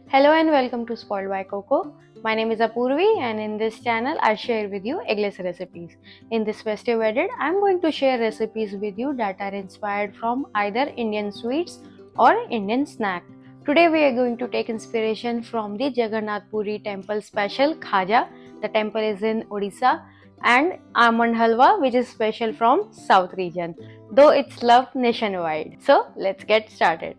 Hello and welcome to Spoiled by Coco. My name is Apurvi and in this channel I share with you eggless recipes. In this festive edit, I am going to share recipes with you that are inspired from either Indian sweets or Indian snack. Today we are going to take inspiration from the Jagannath Puri Temple special Khaja. The temple is in Odisha, and Almond Halwa, which is special from South region, though it's loved nationwide. So let's get started.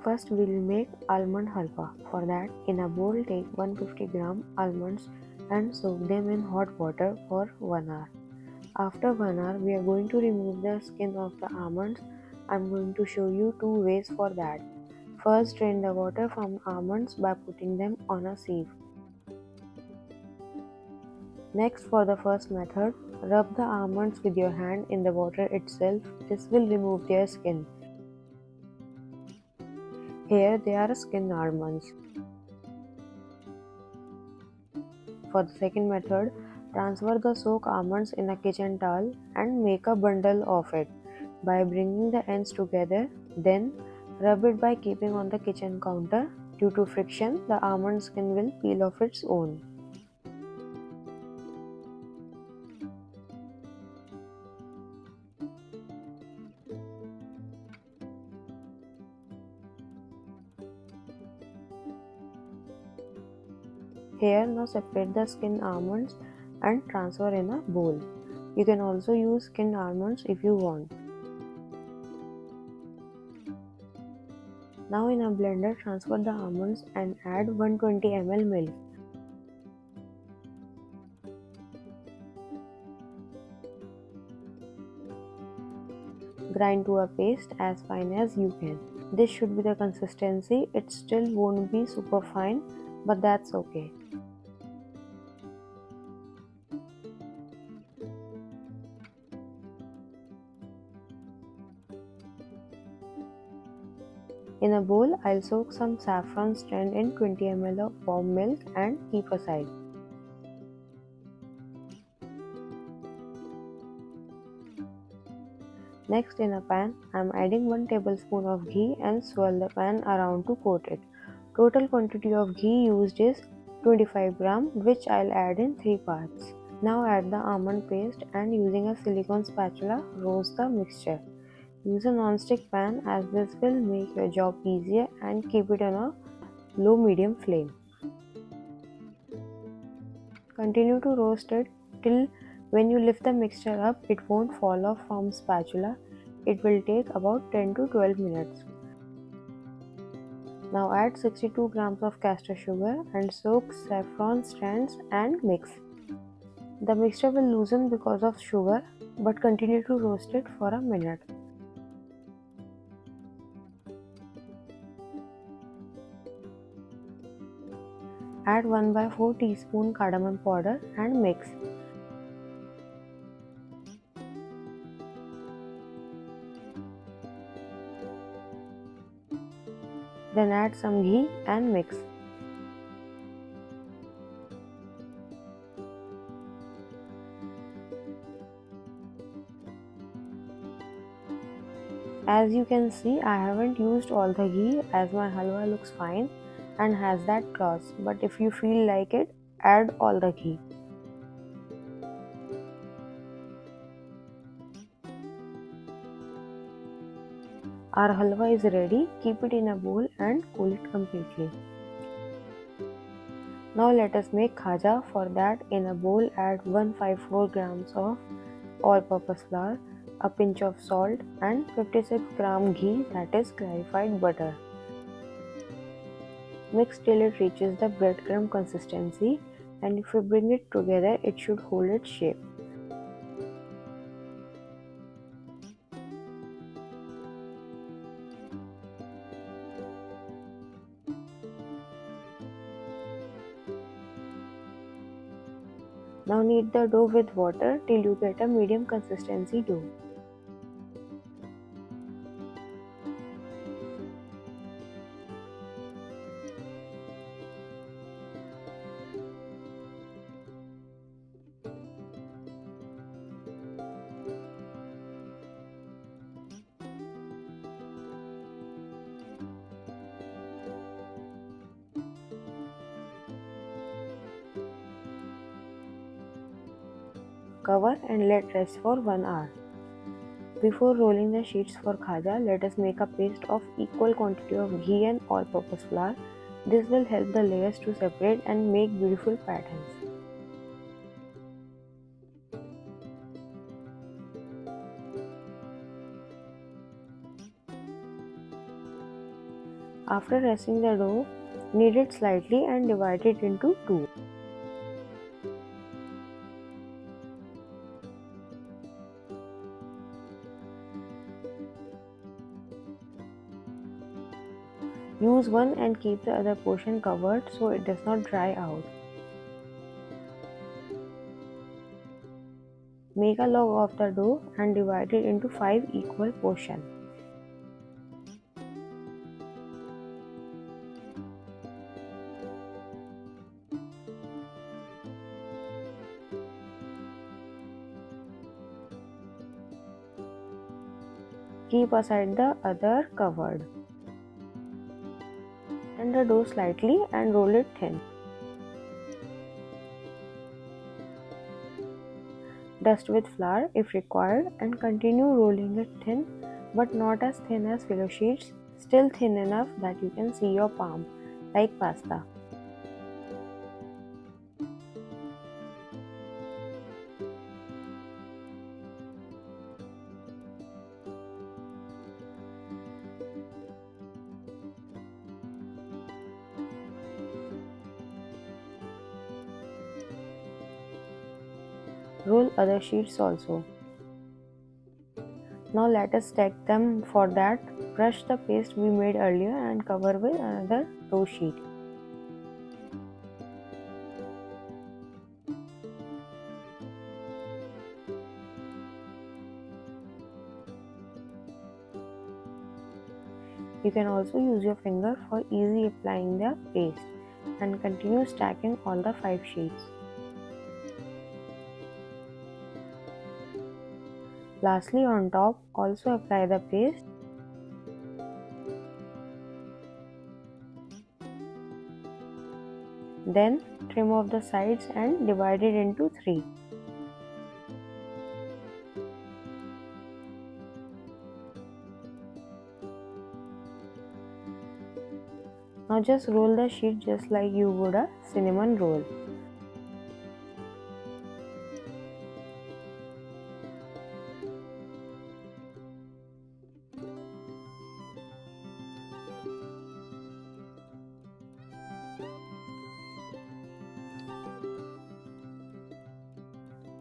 First we will make almond halwa. For that, in a bowl take 150 gram almonds and soak them in hot water for 1 hour. After 1 hour, we are going to remove the skin of the almonds. I am going to show you two ways for that. First, drain the water from almonds by putting them on a sieve. Next, for the first method, rub the almonds with your hand in the water itself. This will remove their skin. Here they are skin almonds. For the second method, transfer the soaked almonds in a kitchen towel and make a bundle of it by bringing the ends together. Then rub it by keeping on the kitchen counter. Due to friction, the almond skin will peel off its own. Here now separate the skin almonds and transfer in a bowl. You can also use skinned almonds if you want. Now in a blender transfer the almonds and add 120 ml milk. Grind to a paste as fine as you can. This should be the consistency. It still won't be super fine, but that's okay. In a bowl, I'll soak some saffron strand in 20 ml of warm milk and keep aside. Next, in a pan, I am adding 1 tablespoon of ghee and swirl the pan around to coat it. Total quantity of ghee used is 25 gram, which I'll add in 3 parts. Now add the almond paste and using a silicone spatula, roast the mixture. Use a non-stick pan as this will make your job easier and keep it on a low-medium flame. Continue to roast it till when you lift the mixture up, it won't fall off from spatula. It will take about 10 to 12 minutes. Now add 62 grams of castor sugar and soak saffron strands and mix. The mixture will loosen because of sugar, but continue to roast it for a minute. Add 1/4 teaspoon cardamom powder and mix. Then add some ghee and mix. As you can see, I haven't used all the ghee as my halwa looks fine and has that gloss, but if you feel like it, add all the ghee. Our halwa is ready. Keep it in a bowl and cool it completely. Now let us make khaja. For that, in a bowl add 154 grams of all-purpose flour, a pinch of salt and 56 gram ghee, that is clarified butter. Mix till it reaches the breadcrumb consistency, and if you bring it together, it should hold its shape. Now knead the dough with water till you get a medium consistency dough. Cover and let rest for 1 hour. Before rolling the sheets for khaja, let us make a paste of equal quantity of ghee and all-purpose flour. This will help the layers to separate and make beautiful patterns. After resting the dough, knead it slightly and divide it into two. Use one and keep the other portion covered so it does not dry out. Make a log of the dough and divide it into 5 equal portions. Keep aside the other covered. Bend the dough slightly and roll it thin. Dust with flour if required and continue rolling it thin, but not as thin as filo sheets, still thin enough that you can see your palm, like pasta. Roll other sheets also. Now let us stack them. For that, brush the paste we made earlier and cover with another dough sheet. You can also use your finger for easy applying the paste and continue stacking all the 5 sheets. Lastly, on top, also apply the paste. Then trim off the sides and divide it into 3. Now just roll the sheet just like you would a cinnamon roll.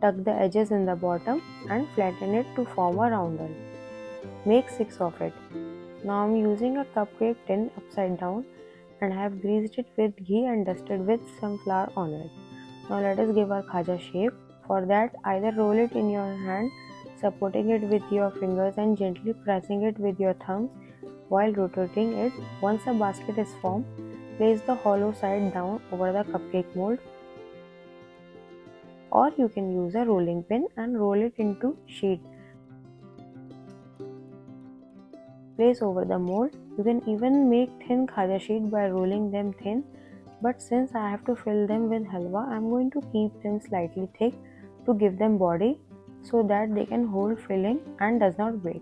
Tuck the edges in the bottom and flatten it to form a roundel. Make 6 of it. Now I am using a cupcake tin upside down and I have greased it with ghee and dusted with some flour on it. Now let us give our khaja shape. For that, either roll it in your hand, supporting it with your fingers and gently pressing it with your thumbs while rotating it. Once a basket is formed, place the hollow side down over the cupcake mold, or you can use a rolling pin and roll it into sheet. Place over the mold. You can even make thin khaja sheet by rolling them thin, but since I have to fill them with halwa, I am going to keep them slightly thick to give them body so that they can hold filling and does not break.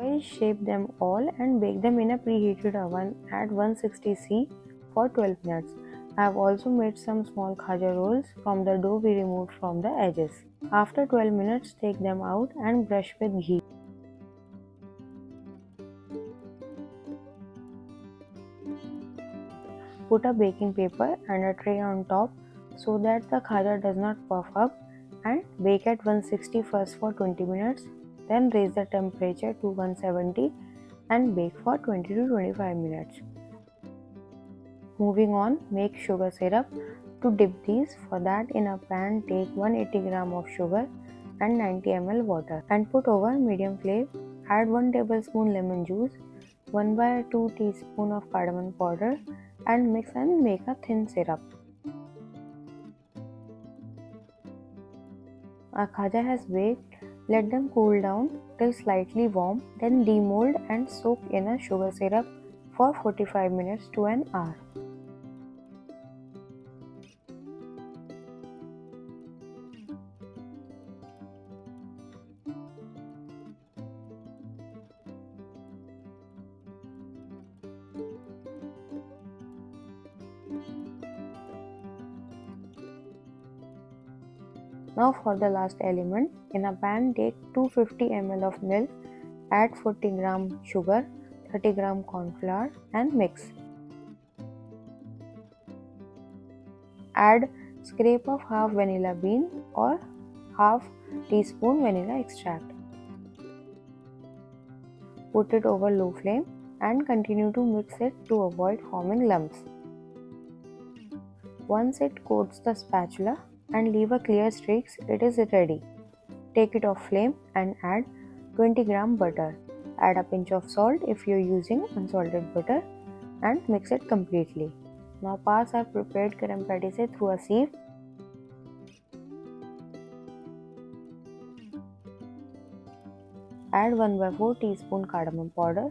I shape them all and bake them in a preheated oven at 160°C for 12 minutes. I have also made some small khaja rolls from the dough we removed from the edges. After 12 minutes, take them out and brush with ghee. Put a baking paper and a tray on top so that the khaja does not puff up, and bake at 160 first for 20 minutes. Then raise the temperature to 170 and bake for 20 to 25 minutes. Moving on, make sugar syrup. To dip these, for that in a pan take 180 gram of sugar and 90 ml water and put over medium flame. Add 1 tablespoon lemon juice, 1/2 teaspoon of cardamom powder and mix and make a thin syrup. Our khaja has baked. Let them cool down till slightly warm, then demold and soak in a sugar syrup for 45 minutes to an hour. Now for the last element, in a pan take 250 ml of milk, add 40 gram sugar, 30 gram corn flour and mix. Add scrape of half vanilla bean or half teaspoon vanilla extract. Put it over low flame and continue to mix it to avoid forming lumps. Once it coats the spatula and leave a clear streaks, it is ready. Take it off flame and add 20 gram butter. Add a pinch of salt if you are using unsalted butter and mix it completely. Now pass our prepared creme patissiere through a sieve. Add 1/4 teaspoon cardamom powder.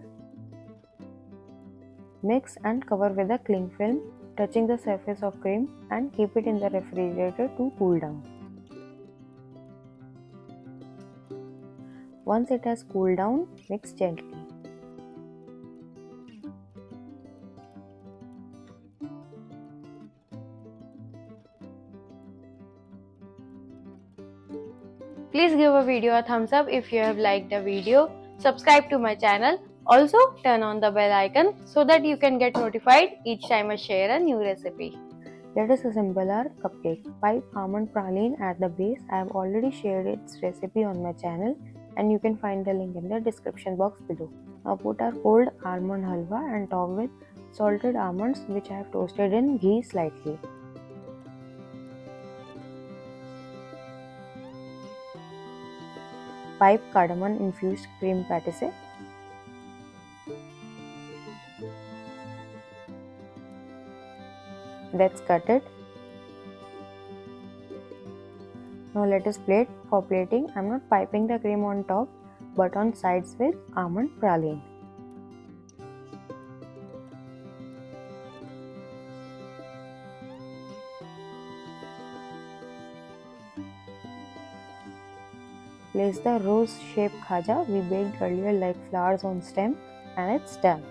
Mix and cover with a cling film, touching the surface of cream, and keep it in the refrigerator to cool down. Once it has cooled down, mix gently. Please give a video a thumbs up if you have liked the video. Subscribe to my channel. Also turn on the bell icon so that you can get notified each time I share a new recipe. Let us assemble our cupcake. Pipe almond praline at the base. I have already shared its recipe on my channel and you can find the link in the description box below. Now put our cold almond halwa and top with salted almonds which I have toasted in ghee slightly. Pipe cardamom infused cream patissiere. Let's cut it. Now let us plate. For plating, I am not piping the cream on top but on sides with almond praline. Place the rose-shaped khaja we baked earlier like flowers on stem and it's done.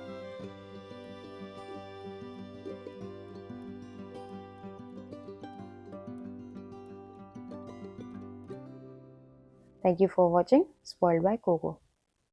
Thank you for watching Spoiled by Coco.